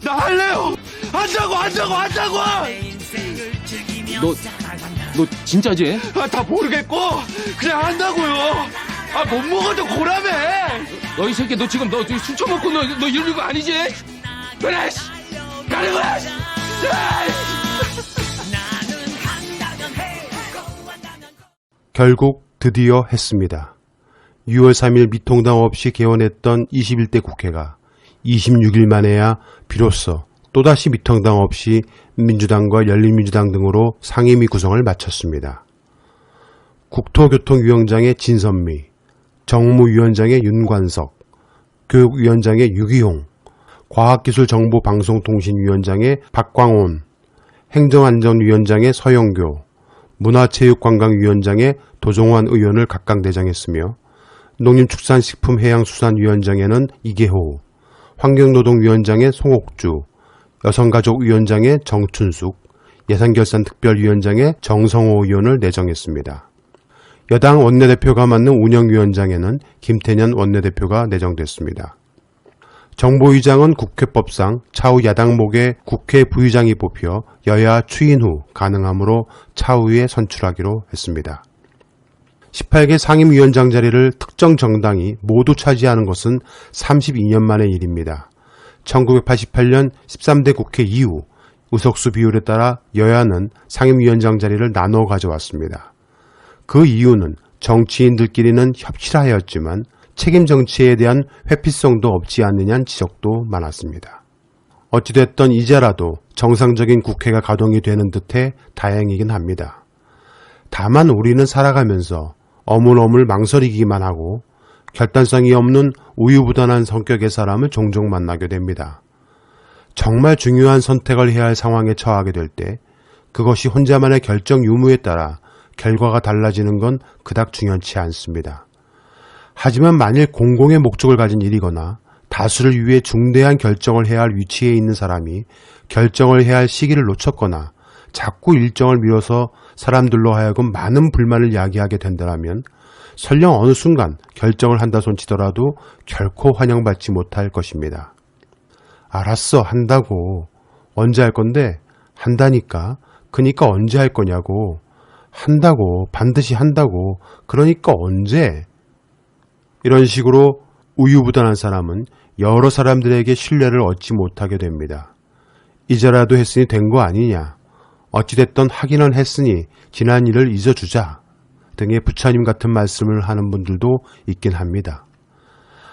나 할래요. 한다고. 너 진짜지? 다 모르겠고 그냥 한다고요. 못 먹어도 고라매. 너 이 새끼 너 지금 너 술 처먹고 너 이러는 거 아니지? 그래, 가는 거야. 결국 드디어 했습니다. 6월 3일 미통당 없이 개원했던 21대 국회가 26일 만에야 비로소 또다시 미통당 없이 민주당과 열린민주당 등으로 상임위 구성을 마쳤습니다. 국토교통위원장의 진선미, 정무위원장의 윤관석, 교육위원장의 유기용, 과학기술정보방송통신위원장의 박광온, 행정안전위원장의 서영교, 문화체육관광위원장의 도종환 의원을 각각 내정했으며 농림축산식품해양수산위원장에는 이계호, 환경노동위원장의 송옥주, 여성가족위원장의 정춘숙, 예산결산특별위원장의 정성호 의원을 내정했습니다. 여당 원내대표가 맡는 운영위원장에는 김태년 원내대표가 내정됐습니다. 정보위장은 국회법상 차후 야당목의 국회 부의장이 뽑혀 여야 추인 후 가능하므로 차후에 선출하기로 했습니다. 18개 상임위원장 자리를 특정 정당이 모두 차지하는 것은 32년 만의 일입니다. 1988년 13대 국회 이후 의석수 비율에 따라 여야는 상임위원장 자리를 나눠 가져왔습니다. 그 이유는 정치인들끼리는 협치하였지만 책임 정치에 대한 회피성도 없지 않느냐는 지적도 많았습니다. 어찌됐든 이제라도 정상적인 국회가 가동이 되는 듯해 다행이긴 합니다. 다만 우리는 살아가면서 어물어물 망설이기만 하고 결단성이 없는 우유부단한 성격의 사람을 종종 만나게 됩니다. 정말 중요한 선택을 해야 할 상황에 처하게 될 때 그것이 혼자만의 결정 유무에 따라 결과가 달라지는 건 그닥 중요치 않습니다. 하지만 만일 공공의 목적을 가진 일이거나 다수를 위해 중대한 결정을 해야 할 위치에 있는 사람이 결정을 해야 할 시기를 놓쳤거나 자꾸 일정을 미뤄서 사람들로 하여금 많은 불만을 야기하게 된다면 설령 어느 순간 결정을 한다 손치더라도 결코 환영받지 못할 것입니다. 알았어, 한다고. 언제 할 건데? 한다니까. 그니까 언제 할 거냐고. 한다고. 반드시 한다고. 그러니까 언제? 이런 식으로 우유부단한 사람은 여러 사람들에게 신뢰를 얻지 못하게 됩니다. 이제라도 했으니 된 거 아니냐. 어찌됐든 하기는 했으니 지난 일을 잊어주자 등의 부처님 같은 말씀을 하는 분들도 있긴 합니다.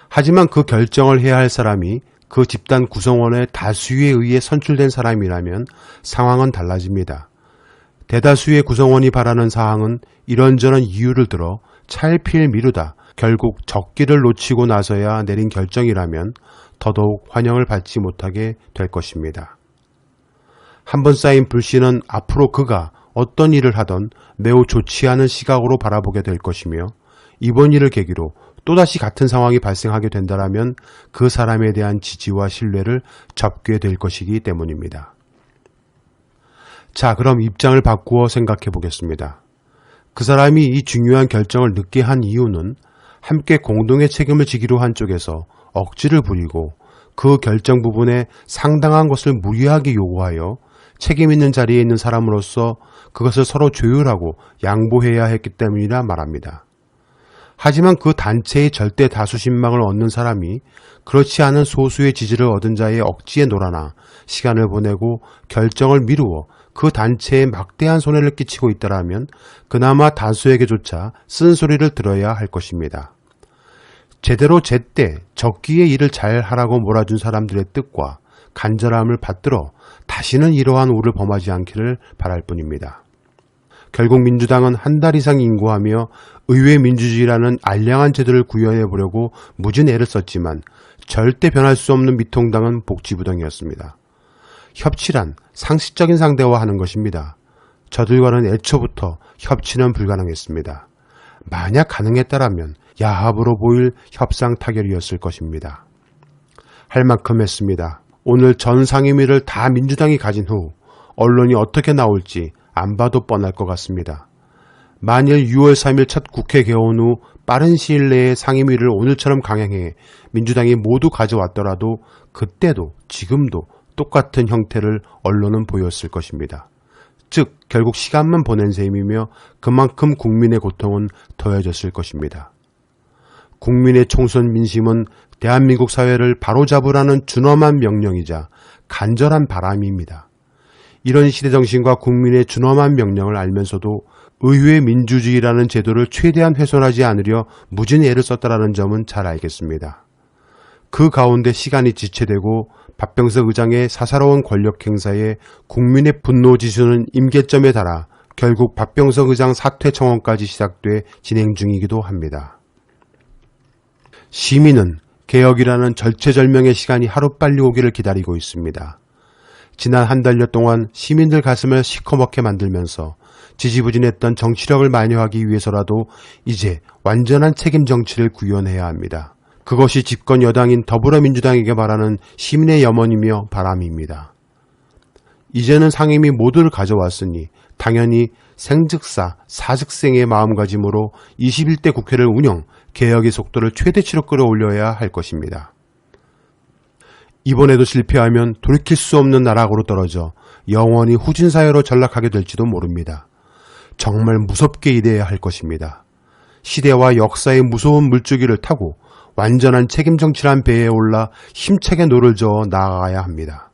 하지만 그 결정을 해야 할 사람이 그 집단 구성원의 다수에 의해 선출된 사람이라면 상황은 달라집니다. 대다수의 구성원이 바라는 사항은 이런저런 이유를 들어 차일피일 미루다 결국 적기를 놓치고 나서야 내린 결정이라면 더더욱 환영을 받지 못하게 될 것입니다. 한번 쌓인 불신은 앞으로 그가 어떤 일을 하던 매우 좋지 않은 시각으로 바라보게 될 것이며 이번 일을 계기로 또다시 같은 상황이 발생하게 된다면 그 사람에 대한 지지와 신뢰를 접게 될 것이기 때문입니다. 자, 그럼 입장을 바꾸어 생각해 보겠습니다. 그 사람이 이 중요한 결정을 늦게 한 이유는 함께 공동의 책임을 지기로 한 쪽에서 억지를 부리고 그 결정 부분에 상당한 것을 무리하게 요구하여 책임 있는 자리에 있는 사람으로서 그것을 서로 조율하고 양보해야 했기 때문이라 말합니다. 하지만 그 단체의 절대 다수 신망을 얻는 사람이 그렇지 않은 소수의 지지를 얻은 자의 억지에 놀아나 시간을 보내고 결정을 미루어 그 단체에 막대한 손해를 끼치고 있다면 그나마 다수에게조차 쓴소리를 들어야 할 것입니다. 제대로 제때 적기에 일을 잘 하라고 몰아준 사람들의 뜻과 간절함을 받들어 다시는 이러한 오를 범하지 않기를 바랄 뿐입니다. 결국 민주당은 한 달 이상 인고하며 의회 민주주의라는 알량한 제도를 구현해 보려고 무진 애를 썼지만 절대 변할 수 없는 미통당은 복지부동이었습니다. 협치란 상식적인 상대화하는 것입니다. 저들과는 애초부터 협치는 불가능했습니다. 만약 가능했다라면 야합으로 보일 협상 타결이었을 것입니다. 할 만큼 했습니다. 오늘 전 상임위를 다 민주당이 가진 후 언론이 어떻게 나올지 안 봐도 뻔할 것 같습니다. 만일 6월 3일 첫 국회 개원 후 빠른 시일 내에 상임위를 오늘처럼 강행해 민주당이 모두 가져왔더라도 그때도 지금도 똑같은 형태를 언론은 보였을 것입니다. 즉 결국 시간만 보낸 셈이며 그만큼 국민의 고통은 더해졌을 것입니다. 국민의 총선 민심은 대한민국 사회를 바로잡으라는 준엄한 명령이자 간절한 바람입니다. 이런 시대정신과 국민의 준엄한 명령을 알면서도 의회 민주주의라는 제도를 최대한 훼손하지 않으려 무진 애를 썼다라는 점은 잘 알겠습니다. 그 가운데 시간이 지체되고 박병석 의장의 사사로운 권력 행사에 국민의 분노 지수는 임계점에 달아 결국 박병석 의장 사퇴 청원까지 시작돼 진행 중이기도 합니다. 시민은 개혁이라는 절체절명의 시간이 하루빨리 오기를 기다리고 있습니다. 지난 한 달여 동안 시민들 가슴을 시커멓게 만들면서 지지부진했던 정치력을 만회하기 위해서라도 이제 완전한 책임 정치를 구현해야 합니다. 그것이 집권 여당인 더불어민주당에게 바라는 시민의 염원이며 바람입니다. 이제는 상임위 모두를 가져왔으니 당연히 생즉사 사즉생의 마음가짐으로 21대 국회를 운영, 개혁의 속도를 최대치로 끌어올려야 할 것입니다. 이번에도 실패하면 돌이킬 수 없는 나락으로 떨어져 영원히 후진사회로 전락하게 될지도 모릅니다. 정말 무섭게 일해야 할 것입니다. 시대와 역사의 무서운 물줄기를 타고 완전한 책임 정치란 배에 올라 힘차게 노를 저어 나아가야 합니다.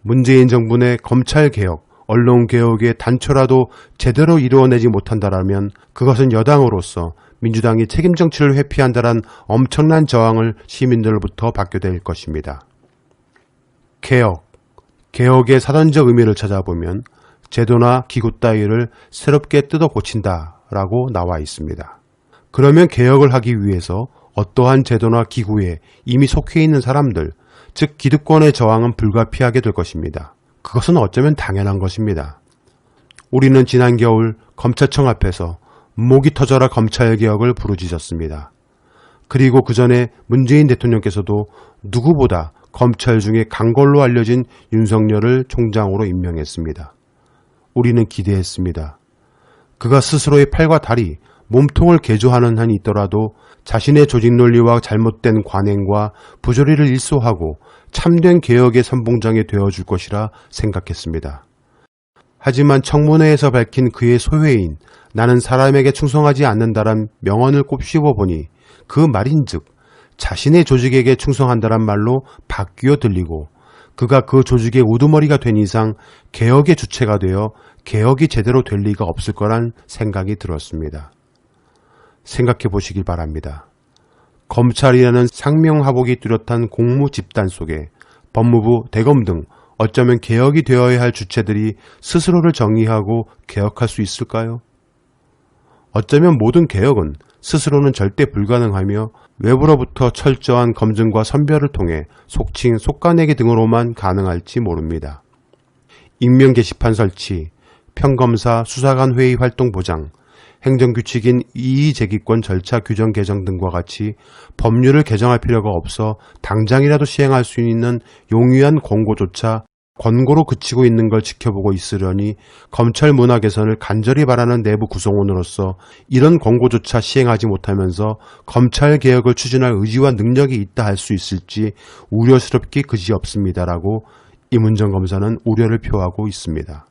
문재인 정부 내 검찰개혁, 언론개혁의 단초라도 제대로 이루어내지 못한다면 그것은 여당으로서 민주당이 책임 정치를 회피한다란 엄청난 저항을 시민들로부터 받게 될 것입니다. 개혁의 사전적 의미를 찾아보면 제도나 기구 따위를 새롭게 뜯어 고친다라고 나와 있습니다. 그러면 개혁을 하기 위해서 어떠한 제도나 기구에 이미 속해 있는 사람들, 즉 기득권의 저항은 불가피하게 될 것입니다. 그것은 어쩌면 당연한 것입니다. 우리는 지난 겨울 검찰청 앞에서 목이 터져라 검찰개혁을 부르짖었습니다. 그리고 그 전에 문재인 대통령께서도 누구보다 검찰 중에 강걸로 알려진 윤석열을 총장으로 임명했습니다. 우리는 기대했습니다. 그가 스스로의 팔과 다리, 몸통을 개조하는 한이 있더라도 자신의 조직 논리와 잘못된 관행과 부조리를 일소하고 참된 개혁의 선봉장이 되어줄 것이라 생각했습니다. 하지만 청문회에서 밝힌 그의 소회인 나는 사람에게 충성하지 않는다란 명언을 곱씹어 보니 그 말인즉 자신의 조직에게 충성한다란 말로 바뀌어 들리고 그가 그 조직의 우두머리가 된 이상 개혁의 주체가 되어 개혁이 제대로 될 리가 없을 거란 생각이 들었습니다. 생각해 보시길 바랍니다. 검찰이라는 상명하복이 뚜렷한 공무 집단 속에 법무부, 대검 등 어쩌면 개혁이 되어야 할 주체들이 스스로를 정의하고 개혁할 수 있을까요? 어쩌면 모든 개혁은 스스로는 절대 불가능하며 외부로부터 철저한 검증과 선별을 통해 속칭 속가내기 등으로만 가능할지 모릅니다. 익명 게시판 설치, 평검사 수사관 회의 활동 보장, 행정규칙인 이의제기권 절차 규정 개정 등과 같이 법률을 개정할 필요가 없어 당장이라도 시행할 수 있는 용이한 권고조차 권고로 그치고 있는 걸 지켜보고 있으려니 검찰 문화 개선을 간절히 바라는 내부 구성원으로서 이런 권고조차 시행하지 못하면서 검찰 개혁을 추진할 의지와 능력이 있다 할 수 있을지 우려스럽기 그지없습니다라고 임은정 검사는 우려를 표하고 있습니다.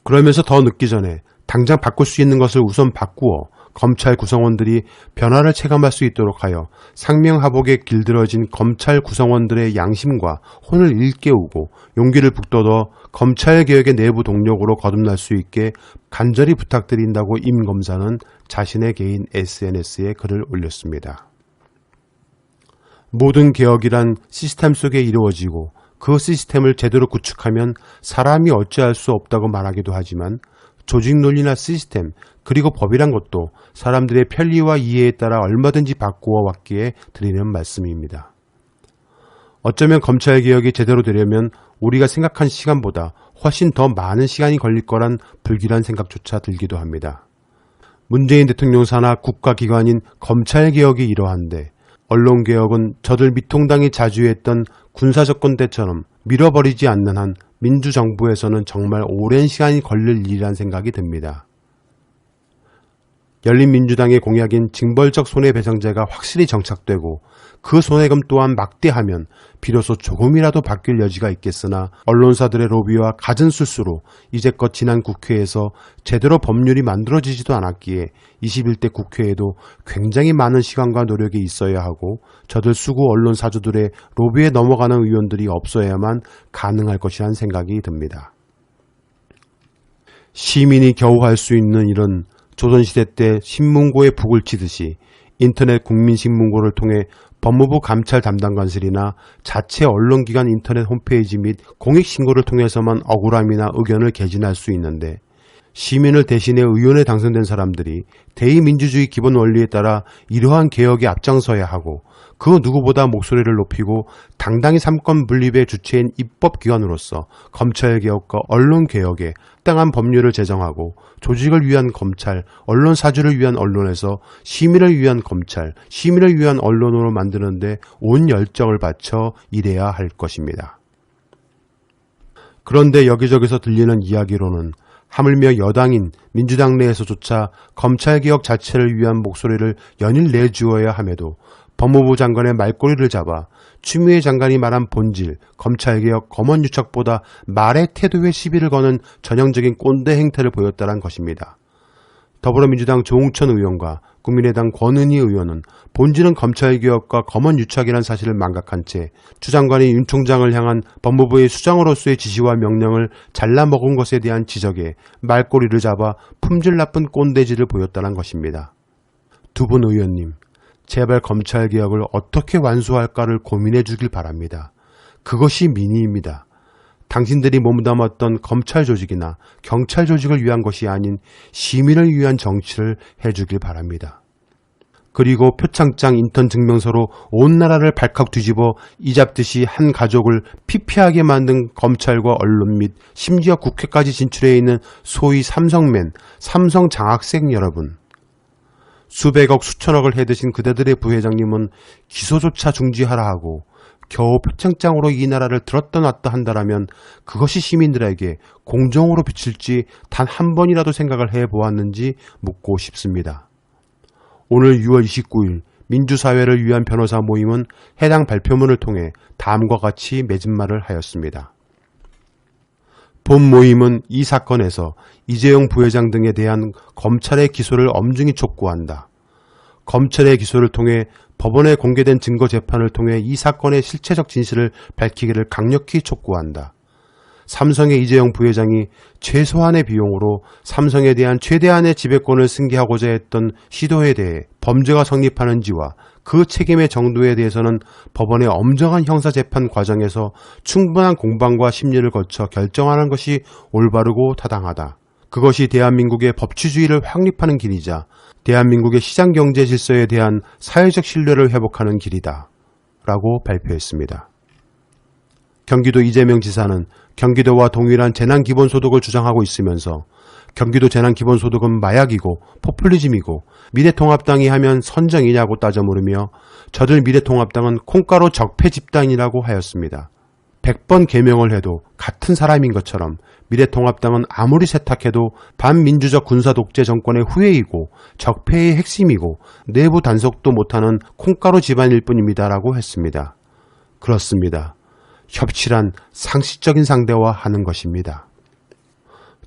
그러면서 더 늦기 전에 당장 바꿀 수 있는 것을 우선 바꾸어 검찰 구성원들이 변화를 체감할 수 있도록 하여 상명하복에 길들어진 검찰 구성원들의 양심과 혼을 일깨우고 용기를 북돋워 검찰개혁의 내부 동력으로 거듭날 수 있게 간절히 부탁드린다고 임 검사는 자신의 개인 SNS에 글을 올렸습니다. 모든 개혁이란 시스템 속에 이루어지고 그 시스템을 제대로 구축하면 사람이 어찌할 수 없다고 말하기도 하지만 조직 논리나 시스템 그리고 법이란 것도 사람들의 편리와 이해에 따라 얼마든지 바꾸어 왔기에 드리는 말씀입니다. 어쩌면 검찰개혁이 제대로 되려면 우리가 생각한 시간보다 훨씬 더 많은 시간이 걸릴 거란 불길한 생각조차 들기도 합니다. 문재인 대통령 산하 국가기관인 검찰개혁이 이러한데 언론개혁은 저들 미통당이 자주 했던 군사정권 때처럼 밀어버리지 않는 한 민주정부에서는 정말 오랜 시간이 걸릴 일이란 생각이 듭니다. 열린민주당의 공약인 징벌적 손해배상제가 확실히 정착되고 그 손해금 또한 막대하면 비로소 조금이라도 바뀔 여지가 있겠으나 언론사들의 로비와 갖은 술수로 이제껏 지난 국회에서 제대로 법률이 만들어지지도 않았기에 21대 국회에도 굉장히 많은 시간과 노력이 있어야 하고 저들 수구 언론사주들의 로비에 넘어가는 의원들이 없어야만 가능할 것이란 생각이 듭니다. 시민이 겨우 할 수 있는 일은 조선시대 때 신문고에 북을 치듯이 인터넷 국민신문고를 통해 법무부 감찰 담당관실이나 자체 언론기관 인터넷 홈페이지 및 공익신고를 통해서만 억울함이나 의견을 개진할 수 있는데 시민을 대신해 의원에 당선된 사람들이 대의민주주의 기본 원리에 따라 이러한 개혁에 앞장서야 하고 그 누구보다 목소리를 높이고 당당히 삼권 분립의 주체인 입법기관으로서 검찰개혁과 언론개혁에 합당한 법률을 제정하고 조직을 위한 검찰, 언론사주를 위한 언론에서 시민을 위한 검찰, 시민을 위한 언론으로 만드는데 온 열정을 바쳐 일해야 할 것입니다. 그런데 여기저기서 들리는 이야기로는 하물며 여당인 민주당 내에서조차 검찰개혁 자체를 위한 목소리를 연일 내주어야 함에도 법무부 장관의 말꼬리를 잡아 추미애 장관이 말한 본질, 검찰개혁, 검언유착보다 말의 태도에 시비를 거는 전형적인 꼰대 행태를 보였다는 것입니다. 더불어민주당 조웅천 의원과 국민의당 권은희 의원은 본질은 검찰개혁과 검언유착이라는 사실을 망각한 채 추 장관이 윤 총장을 향한 법무부의 수장으로서의 지시와 명령을 잘라먹은 것에 대한 지적에 말꼬리를 잡아 품질 나쁜 꼰대질을 보였다는 것입니다. 두 분 의원님, 제발 검찰개혁을 어떻게 완수할까를 고민해 주길 바랍니다. 그것이 민의입니다. 당신들이 몸담았던 검찰 조직이나 경찰 조직을 위한 것이 아닌 시민을 위한 정치를 해주길 바랍니다. 그리고 표창장 인턴 증명서로 온 나라를 발칵 뒤집어 이잡듯이 한 가족을 피폐하게 만든 검찰과 언론 및 심지어 국회까지 진출해 있는 소위 삼성맨, 삼성 장학생 여러분. 수백억 수천억을 해드신 그대들의 부회장님은 기소조차 중지하라 하고 겨우 표창장으로 이 나라를 들었다 놨다 한다라면 그것이 시민들에게 공정으로 비칠지 단 한 번이라도 생각을 해보았는지 묻고 싶습니다. 오늘 6월 29일 민주사회를 위한 변호사 모임은 해당 발표문을 통해 다음과 같이 맺은 말을 하였습니다. 본 모임은 이 사건에서 이재용 부회장 등에 대한 검찰의 기소를 엄중히 촉구한다. 검찰의 기소를 통해 법원에 공개된 증거 재판을 통해 이 사건의 실체적 진실을 밝히기를 강력히 촉구한다. 삼성의 이재용 부회장이 최소한의 비용으로 삼성에 대한 최대한의 지배권을 승계하고자 했던 시도에 대해 범죄가 성립하는지와 그 책임의 정도에 대해서는 법원의 엄정한 형사재판 과정에서 충분한 공방과 심리를 거쳐 결정하는 것이 올바르고 타당하다. 그것이 대한민국의 법치주의를 확립하는 길이자 대한민국의 시장경제 질서에 대한 사회적 신뢰를 회복하는 길이다. 라고 발표했습니다. 경기도 이재명 지사는 경기도와 동일한 재난기본소득을 주장하고 있으면서 경기도 재난기본소득은 마약이고 포퓰리즘이고 미래통합당이 하면 선정이냐고 따져 물으며 저들 미래통합당은 콩가루 적폐 집단이라고 하였습니다. 100번 개명을 해도 같은 사람인 것처럼 미래통합당은 아무리 세탁해도 반민주적 군사독재 정권의 후예이고 적폐의 핵심이고 내부 단속도 못하는 콩가루 집안일 뿐입니다라고 했습니다. 그렇습니다. 협치란 상식적인 상대화하는 것입니다.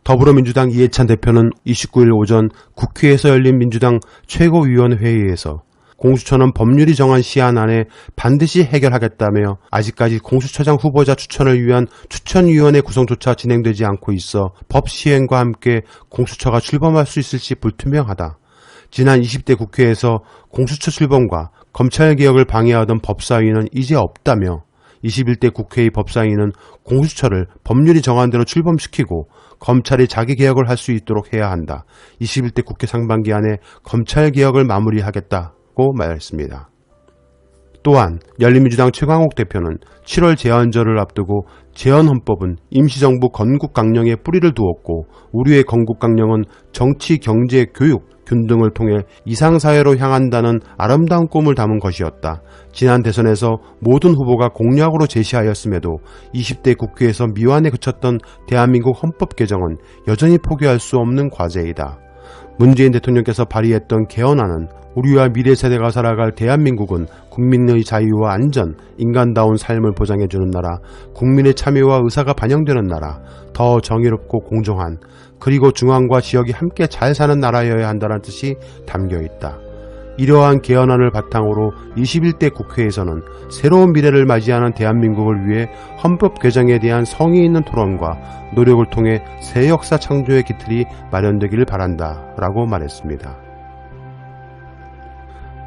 더불어민주당 이해찬 대표는 29일 오전 국회에서 열린 민주당 최고위원회의에서 공수처는 법률이 정한 시한 안에 반드시 해결하겠다며 아직까지 공수처장 후보자 추천을 위한 추천위원회 구성조차 진행되지 않고 있어 법 시행과 함께 공수처가 출범할 수 있을지 불투명하다. 지난 20대 국회에서 공수처 출범과 검찰개혁을 방해하던 법사위는 이제 없다며 21대 국회의 법사위는 공수처를 법률이 정한 대로 출범시키고 검찰이 자기 개혁을 할 수 있도록 해야 한다. 21대 국회 상반기 안에 검찰개혁을 마무리하겠다고 말했습니다. 또한 열린민주당 최광욱 대표는 7월 제헌절을 앞두고 제헌헌법은 임시정부 건국강령에 뿌리를 두었고 우리의 건국강령은 정치, 경제, 교육, 균 등을 통해 이상사회로 향한다는 아름다운 꿈을 담은 것이었다. 지난 대선에서 모든 후보가 공약으로 제시하였음에도 20대 국회에서 미완에 그쳤던 대한민국 헌법 개정은 여전히 포기할 수 없는 과제이다. 문재인 대통령께서 발의했던 개헌안은 우리와 미래 세대가 살아갈 대한민국은 국민의 자유와 안전, 인간다운 삶을 보장해주는 나라, 국민의 참여와 의사가 반영되는 나라, 더 정의롭고 공정한, 그리고 중앙과 지역이 함께 잘 사는 나라여야 한다는 뜻이 담겨있다. 이러한 개헌안을 바탕으로 21대 국회에서는 새로운 미래를 맞이하는 대한민국을 위해 헌법 개정에 대한 성의 있는 토론과 노력을 통해 새 역사 창조의 기틀이 마련되기를 바란다 라고 말했습니다.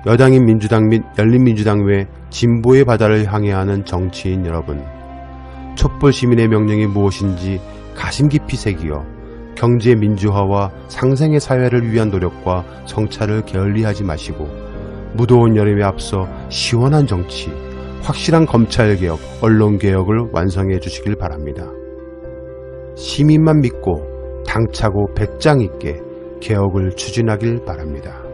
여당인 민주당 및 열린민주당 외 진보의 바다를 향해 하는 정치인 여러분, 촛불 시민의 명령이 무엇인지 가심 깊이 새기어 경제 민주화와 상생의 사회를 위한 노력과 성찰을 게을리하지 마시고 무더운 여름에 앞서 시원한 정치, 확실한 검찰개혁, 언론개혁을 완성해 주시길 바랍니다. 시민만 믿고 당차고 배짱 있게 개혁을 추진하길 바랍니다.